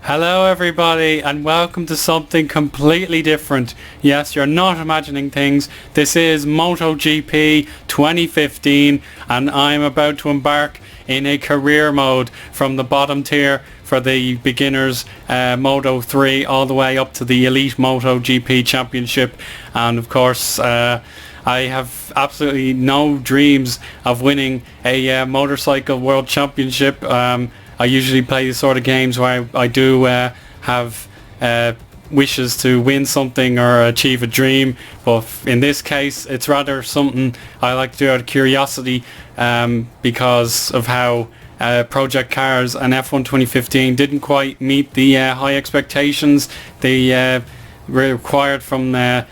Hello everybody and welcome to something completely different. Yes, you're not imagining things. This is MotoGP 2015 and I'm about to embark in a career mode from the bottom tier for the beginners Moto 3 all the way up to the elite MotoGP championship, and of course I have absolutely no dreams of winning a motorcycle world championship. I usually play these sort of games where I do have wishes to win something or achieve a dream, but in this case it's rather something I like to do out of curiosity, because of how Project Cars and F1 2015 didn't quite meet the high expectations they required from their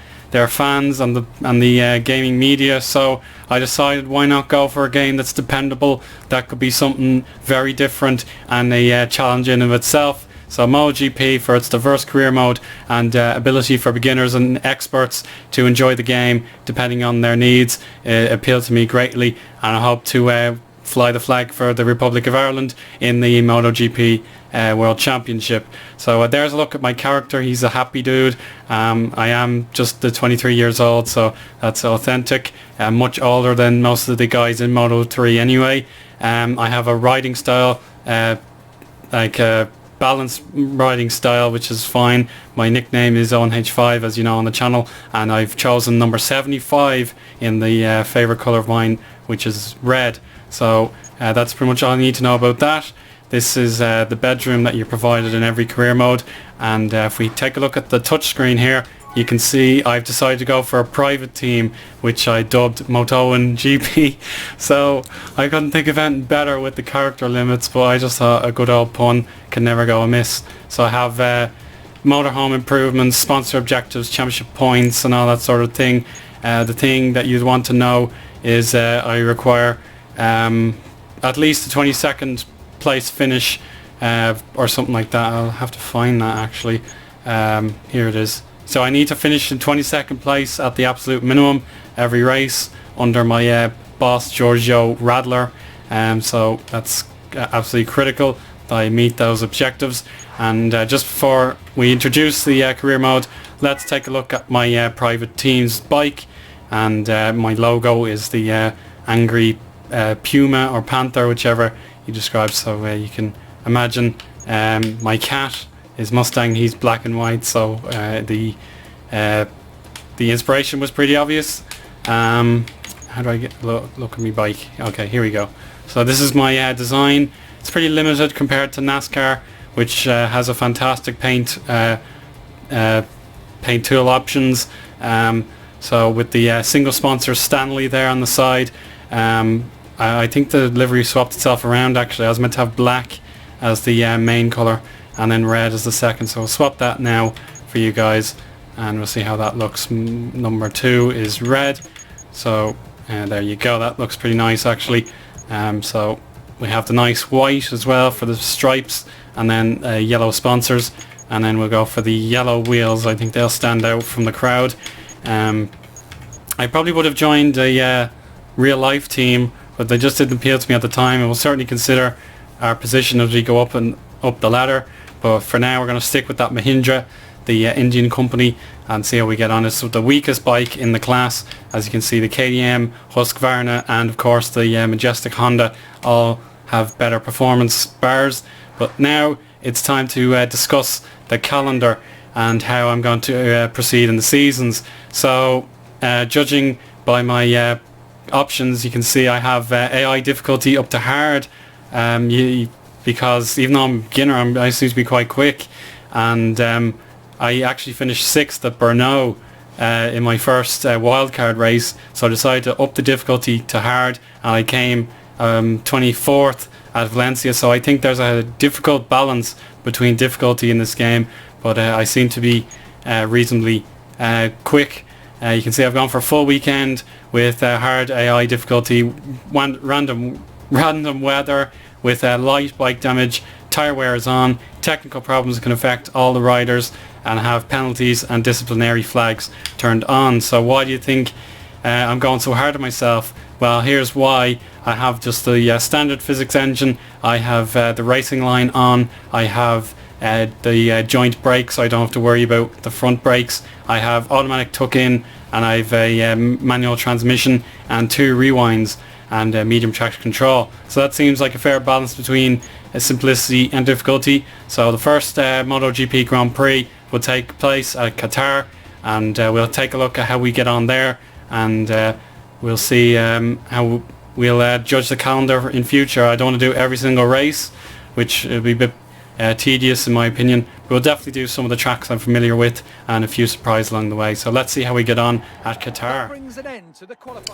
fans and the gaming media. So I decided, why not go for a game that's dependable, that could be something very different and a challenge in of itself. So MotoGP, for its diverse career mode and ability for beginners and experts to enjoy the game depending on their needs, appealed to me greatly, and I hope to fly the flag for the Republic of Ireland in the MotoGP World Championship. So there's a look at my character. He's a happy dude. I am just the 23 years old, so that's authentic. Much older than most of the guys in Moto 3 anyway. I have a riding style, like a balanced riding style, which is fine. My nickname is ONH5, as you know, on the channel, and I've chosen number 75 in the favourite colour of mine, which is red. So that's pretty much all I need to know about that. This is the bedroom that you're provided in every career mode, and if we take a look at the touchscreen here, you can see I've decided to go for a private team, which I dubbed MotoGP. So I couldn't think of anything better with the character limits, but I just thought a good old pun can never go amiss. So I have motorhome improvements, sponsor objectives, championship points and all that sort of thing. The thing that you'd want to know is I require at least a 22nd place finish or something like that. I'll have to find that actually. Here it is. So I need to finish in 22nd place at the absolute minimum every race under my boss Giorgio Radler, so that's absolutely critical that I meet those objectives. And just before we introduce the career mode, let's take a look at my private team's bike, and my logo is the angry puma or panther, whichever you describe. So you can imagine my cat is Mustang. He's black and white, so the inspiration was pretty obvious. How do I get look at my bike? Okay, here we go. So this is my design. It's pretty limited compared to NASCAR, which has a fantastic paint tool options. So with the single sponsor Stanley there on the side, I think the livery swapped itself around actually. I was meant to have black as the main colour and then red as the second, so I'll swap that now for you guys and we'll see how that looks. Number 2 is red, so there you go. That looks pretty nice actually. So we have the nice white as well for the stripes, and then yellow sponsors, and then we'll go for the yellow wheels. I think they'll stand out from the crowd. I probably would have joined a real life team, but they just didn't appeal to me at the time, and we'll certainly consider our position as we go up the ladder. But for now we're going to stick with that Mahindra, the Indian company, and see how we get on. It's the weakest bike in the class. As you can see, the KTM, Husqvarna and of course the Majestic Honda all have better performance bars. But now it's time to discuss the calendar and how I'm going to proceed in the seasons. So judging by my options, you can see I have AI difficulty up to hard, because even though I'm a beginner, I seem to be quite quick, and I actually finished 6th at Brno in my first wildcard race, so I decided to up the difficulty to hard, and I came 24th at Valencia. So I think there's a difficult balance between difficulty in this game, but I seem to be reasonably quick. You can see I've gone for a full weekend with hard AI difficulty, random weather with light bike damage, tyre wear is on, technical problems can affect all the riders, and have penalties and disciplinary flags turned on. So why do you think I'm going so hard on myself? Well, here's why. I have just the standard physics engine, I have the racing line on, I have the joint brakes, so I don't have to worry about the front brakes. I have automatic tuck-in, and I have a manual transmission and 2 rewinds and medium traction control. So that seems like a fair balance between simplicity and difficulty. So the first MotoGP Grand Prix will take place at Qatar, and we'll take a look at how we get on there, and we'll see how we'll judge the calendar in future. I don't want to do every single race, which would be a bit tedious in my opinion. We'll definitely do some of the tracks I'm familiar with and a few surprises along the way. So let's see how we get on at Qatar.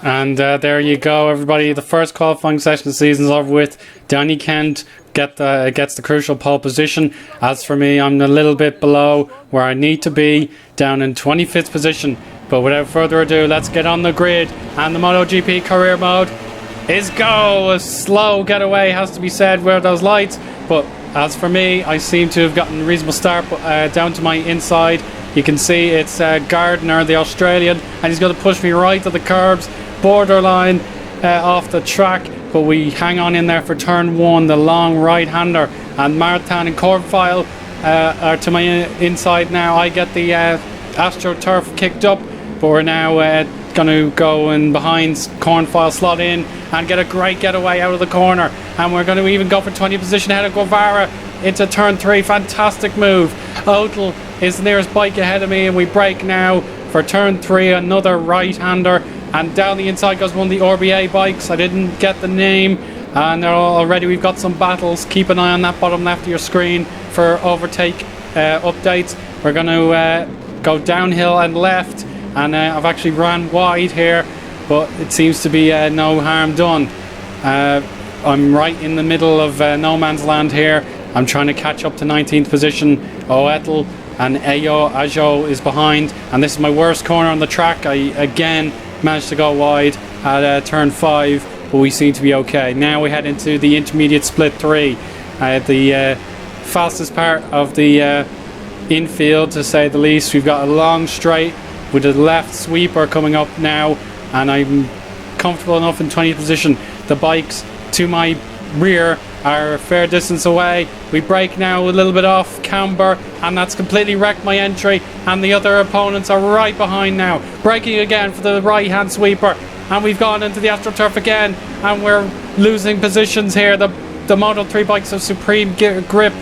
And there you go, everybody. The first qualifying session of the season is over with. Danny Kent gets the crucial pole position. As for me, I'm a little bit below where I need to be, down in 25th position. But without further ado, let's get on the grid. And the MotoGP career mode is go. A slow getaway has to be said where those lights, but as for me, I seem to have gotten a reasonable start down to my inside. You can see it's Gardner, the Australian, and he's going to push me right to the curbs, borderline off the track, but we hang on in there for turn 1, the long right-hander, and Martin and Cornfile are to my inside now. I get the AstroTurf kicked up, but we're now going to go in behind Cornfile, slot in and get a great getaway out of the corner, and we're going to even go for 20th position ahead of Guevara into turn 3. Fantastic move. Otel is the nearest bike ahead of me, and we brake now for turn 3, another right-hander, and down the inside goes one of the RBA bikes. I didn't get the name, and already we've got some battles. Keep an eye on that bottom left of your screen for overtake updates. We're going to go downhill and left, and I've actually ran wide here, but it seems to be no harm done. I'm right in the middle of no man's land here. I'm trying to catch up to 19th position. Oetel and Ajo is behind, and this is my worst corner on the track. I again managed to go wide at turn 5, but we seem to be okay. Now we head into the intermediate split 3, the fastest part of the infield, to say the least. We've got a long straight with a left sweeper coming up now, and I'm comfortable enough in 20th position. The bikes to my rear are a fair distance away. We brake now a little bit off camber, and that's completely wrecked my entry, and the other opponents are right behind now. Braking again for the right hand sweeper, and we've gone into the AstroTurf again, and we're losing positions here. The Moto3 bikes have supreme grip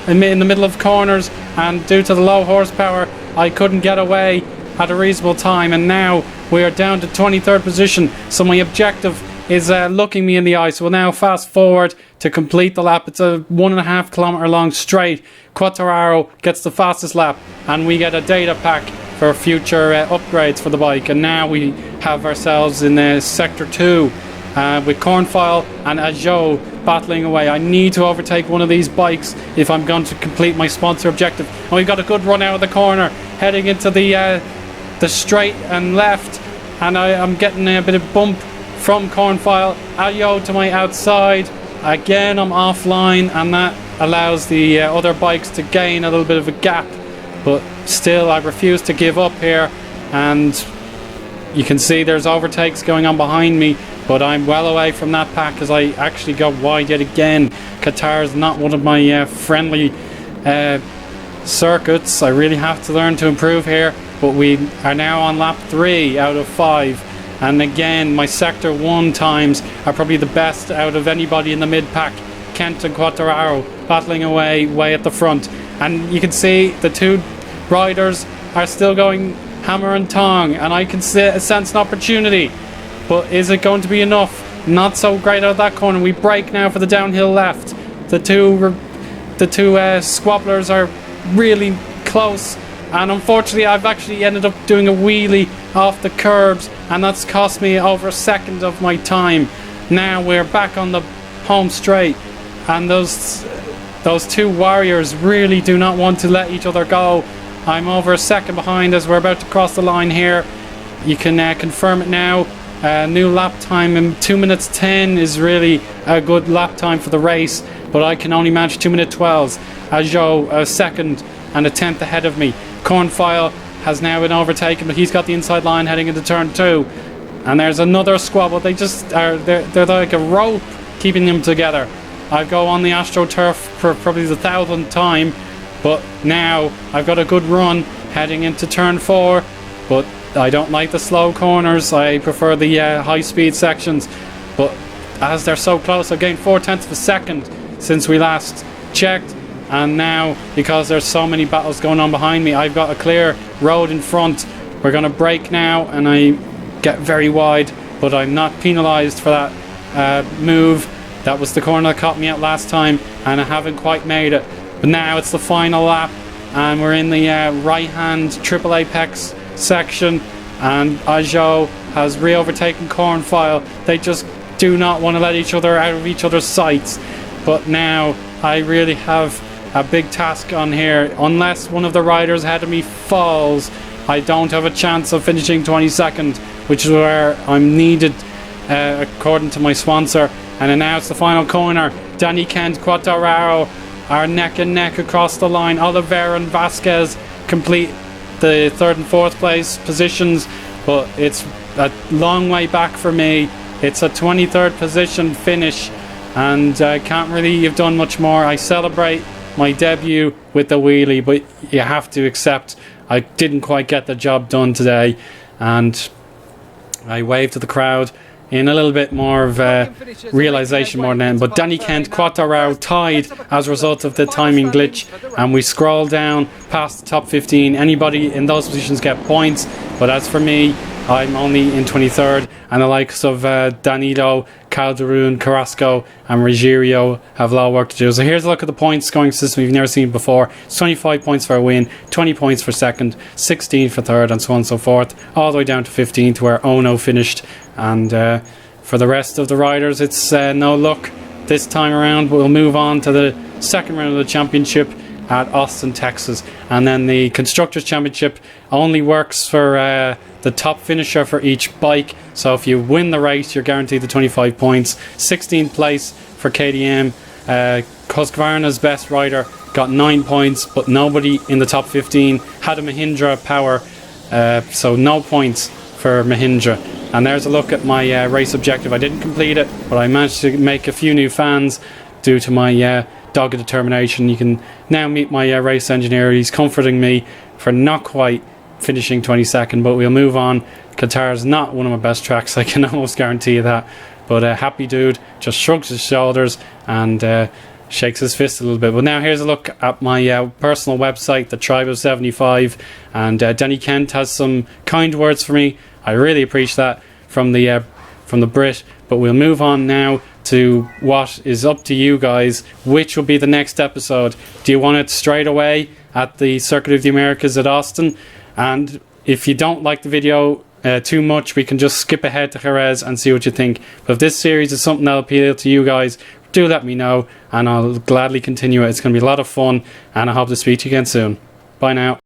in the middle of corners, and due to the low horsepower I couldn't get away at a reasonable time, and now we are down to 23rd position, so my objective is looking me in the eye. So we'll now fast forward to complete the lap. It's a 1.5 kilometer long straight. Quartararo gets the fastest lap, and we get a data pack for future upgrades for the bike. And now we have ourselves in sector 2 with Cornfile and Ajo battling away. I need to overtake one of these bikes if I'm going to complete my sponsor objective. And we've got a good run out of the corner, heading into the straight and left, and I'm getting a bit of bump from Cornfile. Ajo to my outside. Again, I'm offline, and that allows the other bikes to gain a little bit of a gap, but still I refuse to give up here, and you can see there's overtakes going on behind me, but I'm well away from that pack as I actually go wide yet again. Qatar is not one of my friendly circuits. I really have to learn to improve here, but we are now on lap 3 out of 5, and again my sector 1 times are probably the best out of anybody in the mid pack. Kent and Quartararo battling away way at the front, and you can see the two riders are still going hammer and tong, and I can sense an opportunity, but is it going to be enough? Not so great out of that corner. We brake now for the downhill left. The two squabblers are really close, and unfortunately I've actually ended up doing a wheelie off the curbs, and that's cost me over a second of my time. Now we're back on the home straight, and those two warriors really do not want to let each other go. I'm over a second behind as we're about to cross the line here. You can confirm it now. New lap time in 2 minutes 10 is really a good lap time for the race, but I can only manage 2 minute 12s. Ajo a second and a tenth ahead of me. Cornfile has now been overtaken, but he's got the inside line heading into turn 2. And there's another squabble. They just are, they're like a rope keeping them together. I go on the AstroTurf for probably the 1,000th time, But now I've got a good run heading into turn 4, but I don't like the slow corners. I prefer the high speed sections, but as they're so close, I've gained 0.4 of a second since we last checked, and now because there's so many battles going on behind me, I've got a clear road in front. We're going to brake now, and I get very wide, but I'm not penalised for that move. That was the corner that caught me out last time, and I haven't quite made it. But now it's the final lap, and we're in the right hand triple apex section, and Ajo has re-overtaken Cornfile. They just do not want to let each other out of each other's sights. But now I really have a big task on here. Unless one of the riders ahead of me falls, I don't have a chance of finishing 22nd, which is where I'm needed according to my sponsor. And then now it's the final corner. Danny Kent, Quartararo are neck and neck across the line. Oliveira and Vasquez complete the 3rd and 4th place positions, but it's a long way back for me. It's a 23rd position finish, and I can't really have done much more. I celebrate my debut with the wheelie, but you have to accept I didn't quite get the job done today, and I waved to the crowd in a little bit more of realisation more than then. But Danny Kent, Quartararo tied as a result of the timing glitch, and we scroll down past the top 15. Anybody in those positions get points, but as for me, I'm only in 23rd, and the likes of Danilo, Calderon, Carrasco and Ruggiero have a lot of work to do. So here's a look at the points scoring system we've never seen before. It's 25 points for a win, 20 points for second, 16 for third, and so on and so forth, all the way down to 15 to where Ono finished. And for the rest of the riders, it's no luck this time around. We'll move on to the second round of the championship at Austin, Texas, and then the Constructors' Championship only works for the top finisher for each bike. So if you win the race, you're guaranteed the 25 points. 16th place for KTM. Husqvarna's best rider got 9 points, but nobody in the top 15 had a Mahindra power, so no points for Mahindra. And there's a look at my race objective. I didn't complete it, but I managed to make a few new fans due to my dogged determination. You can now meet my race engineer. He's comforting me for not quite finishing 22nd, but we'll move on. Qatar is not one of my best tracks, I can almost guarantee you that. But happy dude just shrugs his shoulders and shakes his fist a little bit. But now here's a look at my personal website, the Tribe of 75, and Danny Kent has some kind words for me. I really appreciate that from the Brit. But we'll move on now to what is up to you guys. Which will be the next episode? Do you want it straight away at the Circuit of the Americas at Austin? And if you don't like the video too much, we can just skip ahead to Jerez and see what you think. But if this series is something that'll appeal to you guys, do let me know and I'll gladly continue it. It's going to be a lot of fun, and I hope to speak to you again soon. Bye now.